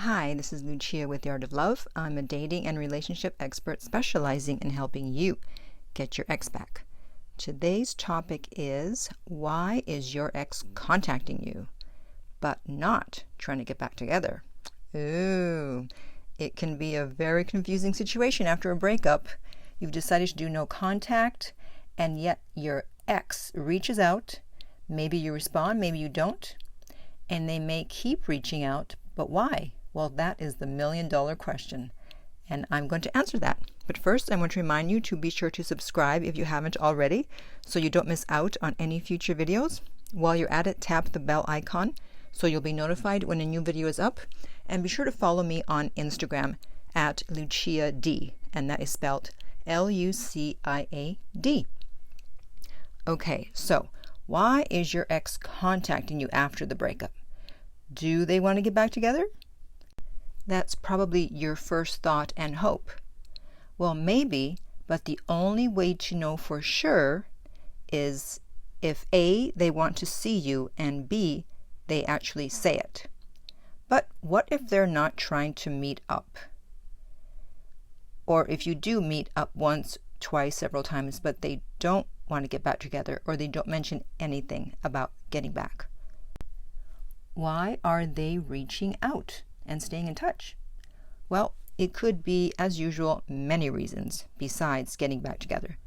Hi, this is Lucia with The Art of Love. I'm a dating and relationship expert specializing in helping you get your ex back. Today's topic is, why is your ex contacting you but not trying to get back together? Ooh, it can be a very confusing situation after a breakup. You've decided to do no contact, and yet your ex reaches out. Maybe you respond, maybe you don't, and they may keep reaching out, but why? Well, that is the million-dollar question, and I'm going to answer that. But first, I want to remind you to be sure to subscribe if you haven't already, so you don't miss out on any future videos. While you're at it, tap the bell icon so you'll be notified when a new video is up, and be sure to follow me on Instagram at LuciaD, and that is spelled Luciad. Okay, so why is your ex contacting you after the breakup? Do they want to get back together? That's probably your first thought and hope. Well, maybe, but the only way to know for sure is if A, they want to see you, and B, they actually say it. But what if they're not trying to meet up? Or if you do meet up once, twice, several times, but they don't want to get back together, or they don't mention anything about getting back? Why are they reaching out and staying in touch? Well, it could be, as usual, many reasons besides getting back together.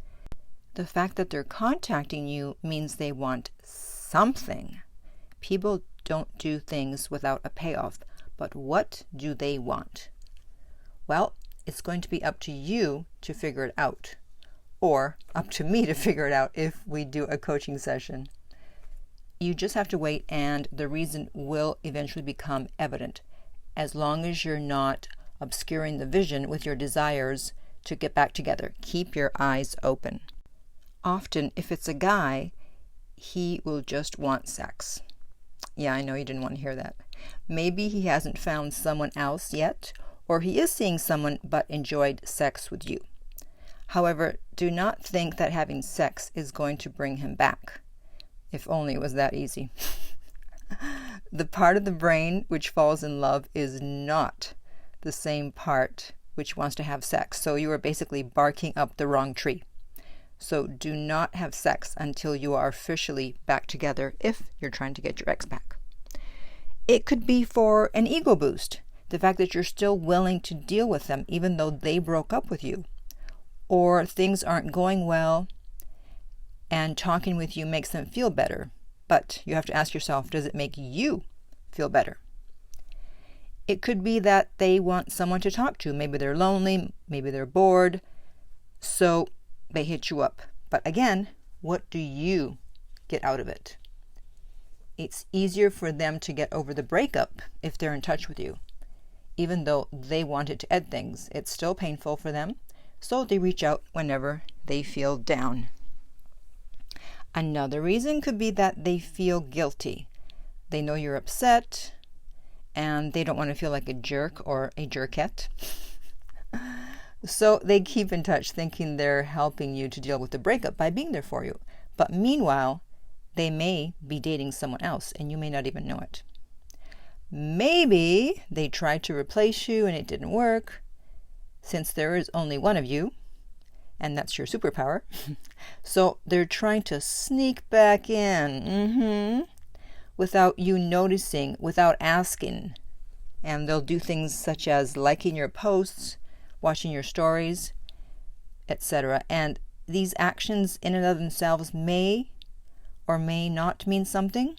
The fact that they're contacting you means they want something. People don't do things without a payoff, but what do they want? Well, it's going to be up to you to figure it out, or up to me to figure it out if we do a coaching session. You just have to wait, and the reason will eventually become evident, as long as you're not obscuring the vision with your desires to get back together. Keep your eyes open. Often, if it's a guy, he will just want sex. Yeah, I know you didn't want to hear that. Maybe he hasn't found someone else yet, or he is seeing someone but enjoyed sex with you. However, do not think that having sex is going to bring him back. If only it was that easy. The part of the brain which falls in love is not the same part which wants to have sex. So you are basically barking up the wrong tree. So do not have sex until you are officially back together if you're trying to get your ex back. It could be for an ego boost. The fact that you're still willing to deal with them even though they broke up with you. Or things aren't going well, and talking with you makes them feel better. But you have to ask yourself, does it make you feel better? It could be that they want someone to talk to. Maybe they're lonely, maybe they're bored, so they hit you up. But again, what do you get out of it? It's easier for them to get over the breakup if they're in touch with you. Even though they wanted to end things, it's still painful for them, so they reach out whenever they feel down. Another reason could be that they feel guilty. They know you're upset, and they don't want to feel like a jerk or a jerkette. So they keep in touch thinking they're helping you to deal with the breakup by being there for you. But meanwhile, they may be dating someone else, and you may not even know it. Maybe they tried to replace you and it didn't work, since there is only one of you, and that's your superpower. So they're trying to sneak back in without you noticing, without asking. And they'll do things such as liking your posts, watching your stories, etc. And these actions in and of themselves may or may not mean something,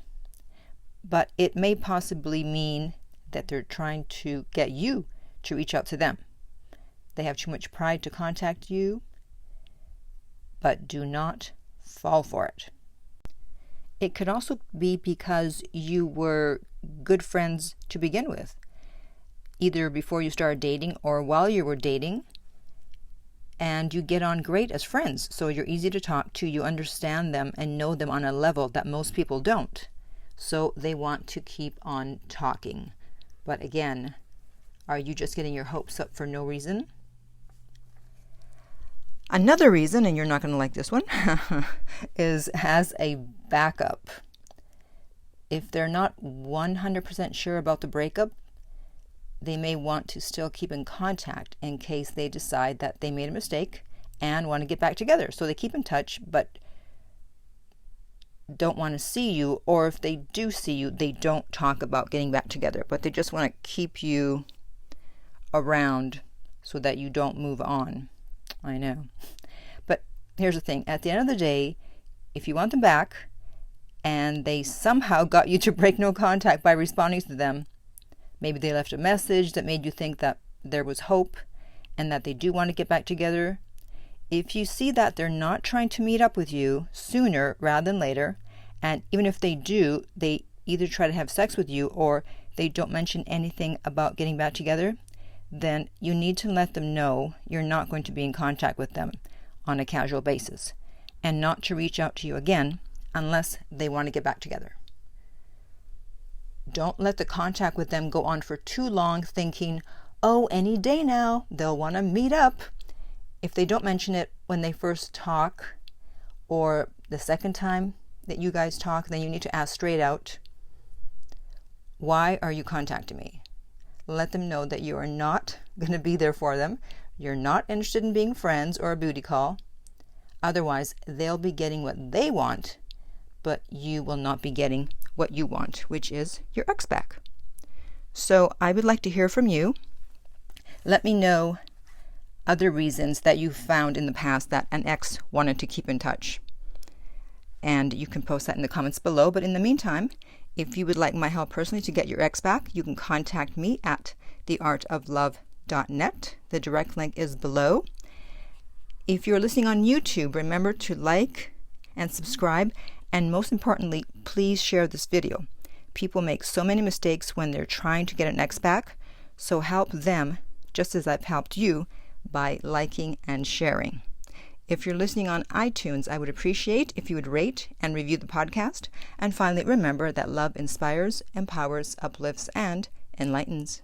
but it may possibly mean that they're trying to get you to reach out to them. They have too much pride to contact you, but do not fall for it. It could also be because you were good friends to begin with, either before you started dating or while you were dating, and you get on great as friends, so you're easy to talk to, you understand them and know them on a level that most people don't. So they want to keep on talking. But again, are you just getting your hopes up for no reason? Another reason, and you're not going to like this one, is as a backup. If they're not 100% sure about the breakup, they may want to still keep in contact in case they decide that they made a mistake and want to get back together. So they keep in touch, but don't want to see you, or if they do see you, they don't talk about getting back together, but they just want to keep you around so that you don't move on. I know. But here's the thing. At the end of the day, if you want them back and they somehow got you to break no contact by responding to them, maybe they left a message that made you think that there was hope and that they do want to get back together. If you see that they're not trying to meet up with you sooner rather than later, and even if they do, they either try to have sex with you or they don't mention anything about getting back together, then you need to let them know you're not going to be in contact with them on a casual basis, and not to reach out to you again unless they want to get back together. Don't let the contact with them go on for too long thinking, oh, any day now they'll want to meet up. If they don't mention it when they first talk or the second time that you guys talk, then you need to ask straight out, why are you contacting me? Let them know that you are not going to be there for them. You're not interested in being friends or a booty call. Otherwise, they'll be getting what they want, but you will not be getting what you want, which is your ex back. So I would like to hear from you. Let me know other reasons that you found in the past that an ex wanted to keep in touch. And you can post that in the comments below. But in the meantime, if you would like my help personally to get your ex back, you can contact me at theartoflove.net. The direct link is below. If you're listening on YouTube, remember to like and subscribe. And most importantly, please share this video. People make so many mistakes when they're trying to get an ex back. So help them just as I've helped you by liking and sharing. If you're listening on iTunes, I would appreciate if you would rate and review the podcast. And finally, remember that love inspires, empowers, uplifts, and enlightens.